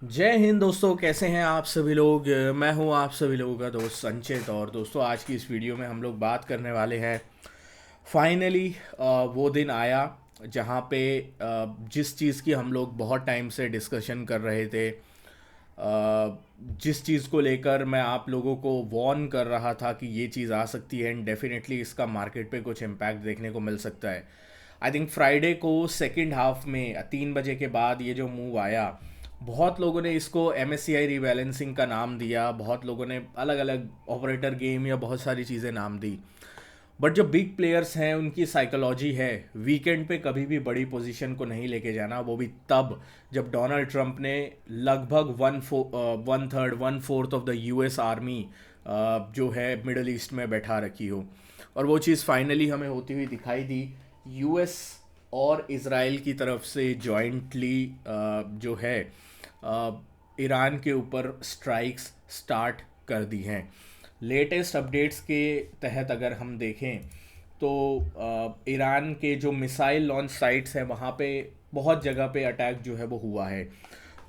जय हिंद दोस्तों, कैसे हैं आप सभी लोग। मैं हूं आप सभी लोगों का दोस्त संचित। और दोस्तों, आज की इस वीडियो में हम लोग बात करने वाले हैं फाइनली वो दिन आया जहां पे जिस चीज़ की हम लोग बहुत टाइम से डिस्कशन कर रहे थे, जिस चीज़ को लेकर मैं आप लोगों को वॉर्न कर रहा था कि ये चीज़ आ सकती है एंड डेफिनेटली इसका मार्केट पे कुछ इम्पैक्ट देखने को मिल सकता है। आई थिंक फ्राइडे को सेकंड हाफ में 3 बजे के बाद ये जो मूव आया, बहुत लोगों ने इसको एम एस सी आई रीबैलेंसिंग का नाम दिया, बहुत लोगों ने अलग अलग ऑपरेटर गेम या बहुत सारी चीज़ें नाम दी। बट जो बिग प्लेयर्स हैं उनकी साइकोलॉजी है वीकेंड पे कभी भी बड़ी पोजीशन को नहीं लेके जाना, वो भी तब जब डोनाल्ड ट्रंप ने लगभग one third one fourth of the US army जो है मिडल ईस्ट में बैठा रखी हो। और वो चीज़ फाइनली हमें होती हुई दिखाई दी। यूएस और इसराइल की तरफ से जॉइंटली जो है अ, ईरान के ऊपर स्ट्राइक्स स्टार्ट कर दी हैं। लेटेस्ट अपडेट्स के तहत अगर हम देखें तो ईरान के जो मिसाइल लॉन्च साइट्स हैं वहाँ पे बहुत जगह पे अटैक जो है वो हुआ है।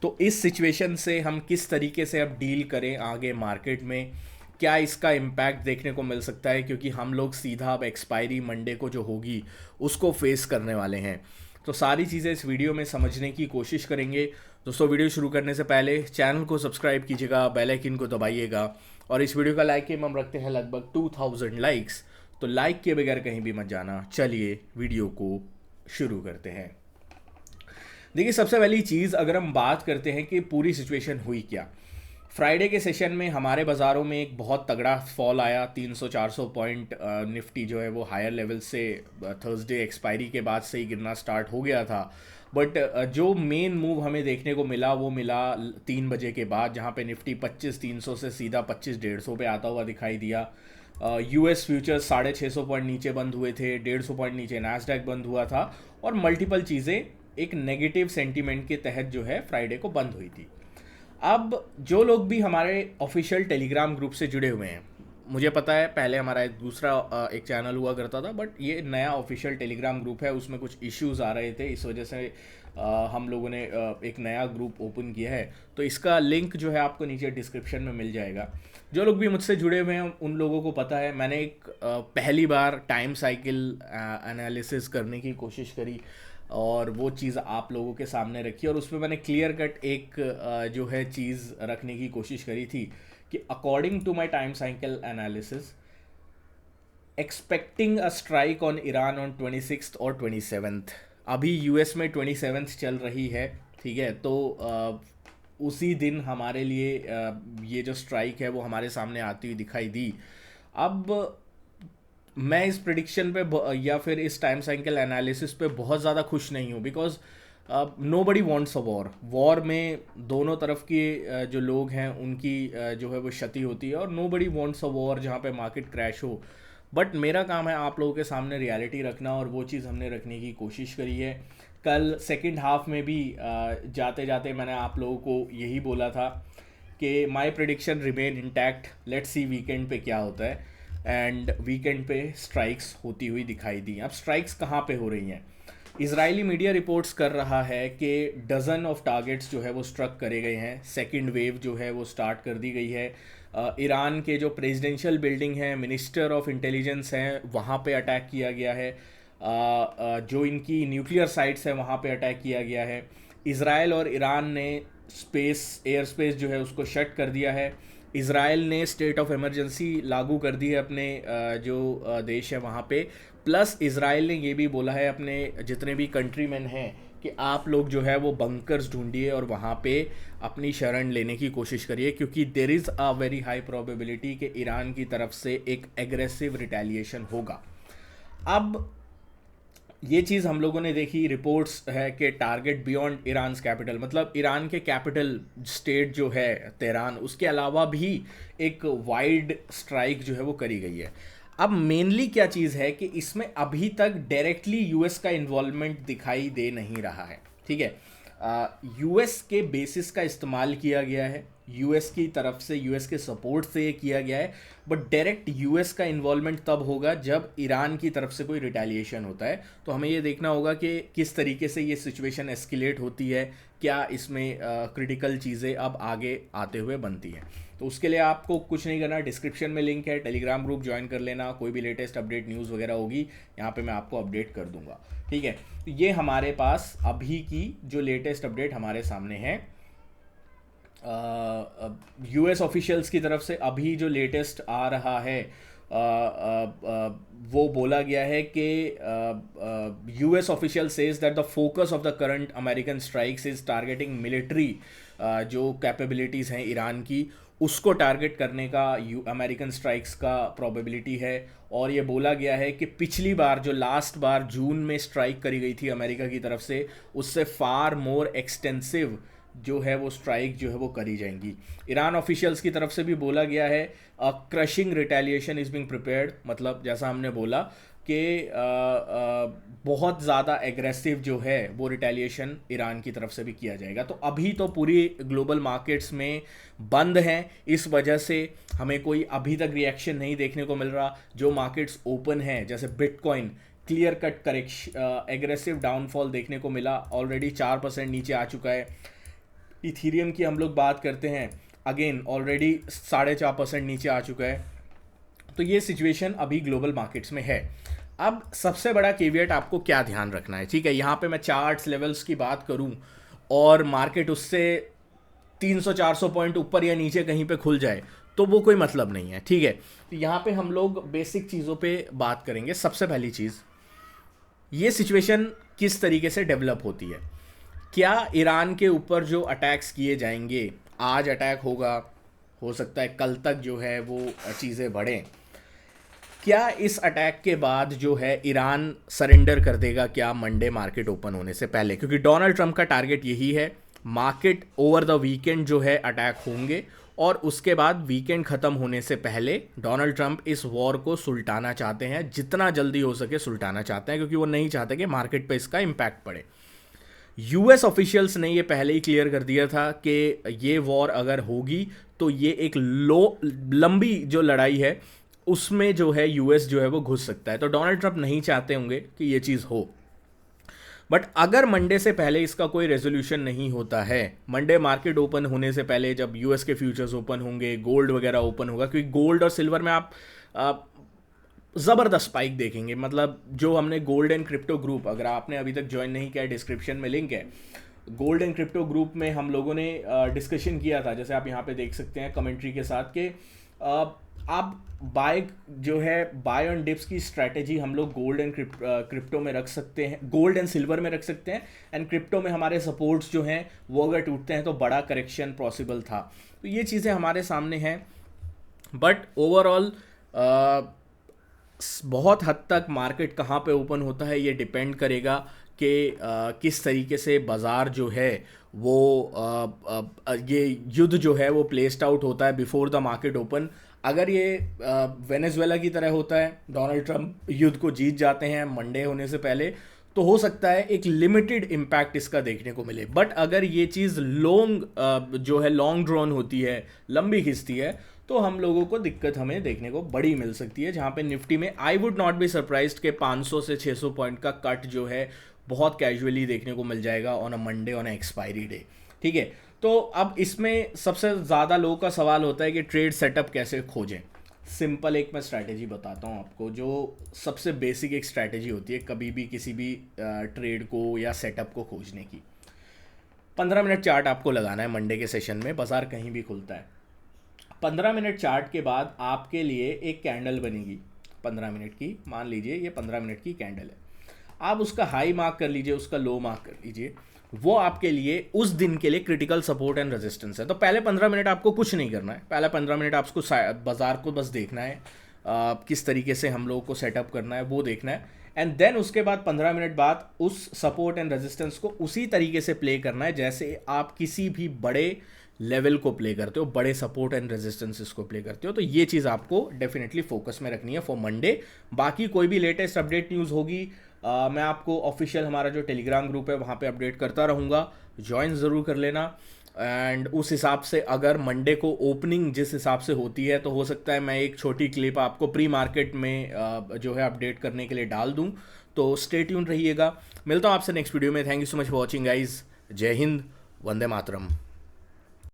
तो इस सिचुएशन से हम किस तरीके से अब डील करें आगे मार्केट में, क्या इसका इम्पैक्ट देखने को मिल सकता है, क्योंकि हम लोग सीधा अब एक्सपायरी मंडे को जो होगी उसको फेस करने वाले हैं। तो सारी चीज़ें इस वीडियो में समझने की कोशिश करेंगे। दोस्तों, वीडियो शुरू करने से पहले चैनल को सब्सक्राइब कीजिएगा, बेल आइकन को दबाइएगा। और इस वीडियो का लाइक एम हम रखते हैं लगभग 2000 लाइक्स, तो लाइक के बगैर कहीं भी मत जाना। चलिए वीडियो को शुरू करते हैं। देखिए, सबसे पहली चीज़ अगर हम बात करते हैं कि पूरी सिचुएशन हुई क्या। फ्राइडे के सेशन में हमारे बाज़ारों में एक बहुत तगड़ा फॉल आया, 300-400 पॉइंट। निफ्टी जो है वो हायर लेवल से थर्सडे एक्सपायरी के बाद से ही गिरना स्टार्ट हो गया था। बट जो मेन मूव हमें देखने को मिला वो मिला 3 बजे के बाद, जहाँ पे निफ्टी 25,300 से सीधा 25,150 पे आता हुआ दिखाई दिया। यूएस फ्यूचर्स 650 पॉइंट नीचे बंद हुए थे, 150 पॉइंट नीचे नैस्डैक बंद हुआ था। और मल्टीपल चीज़ें एक नेगेटिव सेंटीमेंट के तहत जो है फ्राइडे को बंद हुई थी। अब जो लोग भी हमारे ऑफिशियल टेलीग्राम ग्रुप से जुड़े हुए हैं, मुझे पता है पहले हमारा एक दूसरा एक चैनल हुआ करता था, बट ये नया ऑफिशियल टेलीग्राम ग्रुप है, उसमें कुछ इश्यूज़ आ रहे थे, इस वजह से हम लोगों ने एक नया ग्रुप ओपन किया है। तो इसका लिंक जो है आपको नीचे डिस्क्रिप्शन में मिल जाएगा। जो लोग भी मुझसे जुड़े हुए हैं उन लोगों को पता है, मैंने एक पहली बार टाइम साइकिल एनालिसिस करने की कोशिश करी और वो चीज़ आप लोगों के सामने रखी, और उसमें मैंने क्लियर कट एक जो है चीज़ रखने की कोशिश करी थी कि according to my time cycle analysis, expecting a strike on Iran on 26 और 27। अभी यूएस में 27 चल रही है, ठीक है। तो उसी दिन हमारे लिए ये जो स्ट्राइक है वो हमारे सामने आती हुई दिखाई दी। अब मैं इस प्रिडिक्शन पे या फिर इस टाइम साइकिल एनालिसिस पे बहुत ज़्यादा खुश नहीं हूँ, because nobody wants a war. War में दोनों तरफ के जो लोग हैं उनकी जो है वो क्षति होती है, और nobody wants a war जहाँ पे मार्केट क्रैश हो। बट मेरा काम है आप लोगों के सामने रियलिटी रखना, और वो चीज़ हमने रखने की कोशिश करी है। कल सेकंड हाफ में भी जाते जाते मैंने आप लोगों को यही बोला था कि my prediction remain intact, let's see weekend पे क्या होता है। एंड वीकेंड पे स्ट्राइक्स होती हुई दिखाई दी। अब स्ट्राइक्स कहाँ पे हो रही हैं? इजरायली मीडिया रिपोर्ट्स कर रहा है कि डजन ऑफ टारगेट्स जो है वो स्ट्रक करे गए हैं। सेकंड वेव जो है वो स्टार्ट कर दी गई है। ईरान के जो प्रेसिडेंशियल बिल्डिंग है, मिनिस्टर ऑफ इंटेलिजेंस हैं, वहाँ पे अटैक किया गया है। जो इनकी न्यूक्लियर साइट्स हैं वहाँ पे अटैक किया गया है। इसराइल और ईरान ने एयर स्पेस जो है उसको शट कर दिया है। इसराइल ने स्टेट ऑफ इमरजेंसी लागू कर दी है अपने जो देश है वहाँ पे। प्लस इसराइल ने ये भी बोला है अपने जितने भी कंट्रीमैन हैं कि आप लोग जो है वो बंकर्स ढूंढिए और वहाँ पे अपनी शरण लेने की कोशिश करिए, क्योंकि there is a very high probability कि ईरान की तरफ से एक एग्रेसिव रिटेलिएशन होगा। अब ये चीज़ हम लोगों ने देखी, रिपोर्ट्स है कि टारगेट बियॉन्ड ईरान कैपिटल, मतलब ईरान के कैपिटल स्टेट जो है तेहरान, उसके अलावा भी एक वाइड स्ट्राइक जो है वो करी गई है। अब मेनली क्या चीज़ है कि इसमें अभी तक डायरेक्टली यूएस का इन्वॉल्वमेंट दिखाई दे नहीं रहा है, ठीक है। यूएस के बेसिस का इस्तेमाल किया गया है यूएस की तरफ से, यूएस के सपोर्ट से ये किया गया है, बट डायरेक्ट यूएस का इन्वॉल्वमेंट तब होगा जब ईरान की तरफ से कोई रिटेलिएशन होता है। तो हमें ये देखना होगा कि किस तरीके से ये सिचुएशन एस्केलेट होती है, क्या इसमें क्रिटिकल चीज़ें अब आगे आते हुए बनती हैं। तो उसके लिए आपको कुछ नहीं करना, डिस्क्रिप्शन में लिंक है, टेलीग्राम ग्रुप ज्वाइन कर लेना, कोई भी लेटेस्ट अपडेट न्यूज़ वगैरह होगी यहाँ पे मैं आपको अपडेट कर दूंगा, ठीक है। तो ये हमारे पास अभी की जो लेटेस्ट अपडेट हमारे सामने है यूएस ऑफिशियल्स की तरफ से। अभी जो लेटेस्ट आ रहा है वो बोला गया है कि US official says that the focus of the current American strikes is targeting military जो कैपेबिलिटीज़ हैं ईरान की, उसको टारगेट करने का अमेरिकन स्ट्राइक्स का प्रोबेबिलिटी है। और ये बोला गया है कि पिछली बार जो लास्ट बार जून में स्ट्राइक करी गई थी अमेरिका की तरफ से, उससे फार मोर एक्सटेंसिव जो है वो स्ट्राइक जो है वो करी जाएंगी। ईरान ऑफिशियल्स की तरफ से भी बोला गया है crushing retaliation is being prepared, मतलब जैसा हमने बोला कि बहुत ज़्यादा एग्रेसिव जो है वो रिटेलिएशन ईरान की तरफ से भी किया जाएगा। तो अभी तो पूरी ग्लोबल मार्केट्स में बंद हैं, इस वजह से हमें कोई अभी तक रिएक्शन नहीं देखने को मिल रहा। जो मार्केट्स ओपन हैं जैसे bitcoin, clear cut correction aggressive downfall देखने को मिला, ऑलरेडी 4% नीचे आ चुका है। इथीरियम की हम लोग बात करते हैं, अगेन ऑलरेडी 4.5% नीचे आ चुका है। तो ये सिचुएशन अभी ग्लोबल मार्केट्स में है। अब सबसे बड़ा केवियट आपको क्या ध्यान रखना है, ठीक है, यहाँ पे मैं चार्ट्स लेवल्स की बात करूँ और मार्केट उससे 300-400 पॉइंट ऊपर या नीचे कहीं पे खुल जाए तो वो कोई मतलब नहीं है, ठीक है। तो यहाँ पे हम लोग बेसिक चीज़ों पे बात करेंगे। सबसे पहली चीज़, ये सिचुएशन किस तरीके से डेवलप होती है। क्या ईरान के ऊपर जो अटैक्स किए जाएंगे, आज अटैक होगा, हो सकता है कल तक जो है वो चीज़ें बढ़ें, क्या इस अटैक के बाद जो है ईरान सरेंडर कर देगा क्या मंडे मार्केट ओपन होने से पहले? क्योंकि डोनाल्ड ट्रंप का टारगेट यही है, मार्केट ओवर द वीकेंड जो है अटैक होंगे और उसके बाद वीकेंड ख़त्म होने से पहले डोनाल्ड ट्रंप इस वॉर को सुलटाना चाहते हैं, जितना जल्दी हो सके सुलटाना चाहते हैं, क्योंकि वो नहीं चाहते कि मार्केट पे इसका इम्पैक्ट पड़े। यूएस ऑफिशियल्स ने ये पहले ही क्लियर कर दिया था कि ये वॉर अगर होगी तो ये एक लंबी जो लड़ाई है उसमें जो है यूएस जो है वो घुस सकता है। तो डोनाल्ड ट्रंप नहीं चाहते होंगे कि ये चीज़ हो। बट अगर मंडे से पहले इसका कोई रेजोल्यूशन नहीं होता है, मंडे मार्केट ओपन होने से पहले जब यूएस के फ्यूचर्स ओपन होंगे, गोल्ड वगैरह ओपन होगा, क्योंकि गोल्ड और सिल्वर में आप ज़बरदस्त स्पाइक देखेंगे। मतलब जो हमने गोल्ड एंड क्रिप्टो ग्रुप, अगर आपने अभी तक ज्वाइन नहीं किया, डिस्क्रिप्शन में लिंक है, गोल्ड एंड क्रिप्टो ग्रुप में हम लोगों ने डिस्कशन किया था, जैसे आप यहाँ पे देख सकते हैं कमेंट्री के साथ, कि आप बाय ऑन डिप्स की स्ट्रैटेजी हम लोग गोल्ड एंड क्रिप्टो में रख सकते हैं, गोल्ड एंड सिल्वर में रख सकते हैं, एंड क्रिप्टो में हमारे सपोर्ट्स जो हैं वो अगर टूटते हैं तो बड़ा करेक्शन पॉसिबल था। तो ये चीज़ें हमारे सामने हैं। बट ओवरऑल बहुत हद तक मार्केट कहाँ पे ओपन होता है ये डिपेंड करेगा कि किस तरीके से बाज़ार जो है वो ये युद्ध जो है वो प्लेस्ड आउट होता है बिफोर द मार्केट ओपन। अगर ये वेनेजुएला की तरह होता है, डोनाल्ड ट्रंप युद्ध को जीत जाते हैं मंडे होने से पहले, तो हो सकता है एक लिमिटेड इम्पैक्ट इसका देखने को मिले। बट अगर ये चीज़ लॉन्ग ड्रॉन होती है, लंबी खिंचती है, तो हम लोगों को दिक्कत हमें देखने को बड़ी मिल सकती है। जहाँ पे निफ्टी में I would not be surprised के 500 से 600 पॉइंट का कट जो है बहुत कैजुअली देखने को मिल जाएगा on a Monday, on a expiry day, ठीक है। तो अब इसमें सबसे ज़्यादा लोगों का सवाल होता है कि ट्रेड सेटअप कैसे खोजें। सिंपल एक मैं स्ट्रैटेजी बताता हूँ आपको, जो सबसे बेसिक एक स्ट्रैटेजी होती है कभी भी किसी भी ट्रेड को या सेटअप को खोजने की। 15 मिनट चार्ट आपको लगाना है मंडे के सेशन में, बाजार कहीं भी खुलता है। 15 मिनट चार्ट के बाद आपके लिए एक कैंडल बनेगी 15 मिनट की, मान लीजिए ये 15 मिनट की कैंडल है, आप उसका हाई मार्क कर लीजिए, उसका लो मार्क कर लीजिए, वो आपके लिए उस दिन के लिए क्रिटिकल सपोर्ट एंड रेजिस्टेंस है। तो पहले 15 मिनट आपको कुछ नहीं करना है, पहले 15 मिनट आपको बाजार को बस देखना है, किस तरीके से हम लोगों को सेटअप करना है वो देखना है, एंड देन उसके बाद 15 मिनट बाद उस सपोर्ट एंड रेजिस्टेंस को उसी तरीके से प्ले करना है जैसे आप किसी भी बड़े लेवल को प्ले करते हो, बड़े सपोर्ट एंड रेजिस्टेंसेस को प्ले करते हो। तो ये चीज़ आपको डेफिनेटली फोकस में रखनी है फॉर मंडे। बाकी कोई भी लेटेस्ट अपडेट न्यूज़ होगी मैं आपको ऑफिशियल हमारा जो टेलीग्राम ग्रुप है वहाँ पे अपडेट करता रहूँगा, ज्वाइन ज़रूर कर लेना। एंड उस हिसाब से अगर मंडे को ओपनिंग जिस हिसाब से होती है तो हो सकता है मैं एक छोटी क्लिप आपको प्री मार्केट में जो है अपडेट करने के लिए डाल दूं। तो स्टे ट्यून रहिएगा। मिलता हूं आपसे नेक्स्ट वीडियो में। Thank you so much for watching guys. जय हिंद, वंदे मातरम।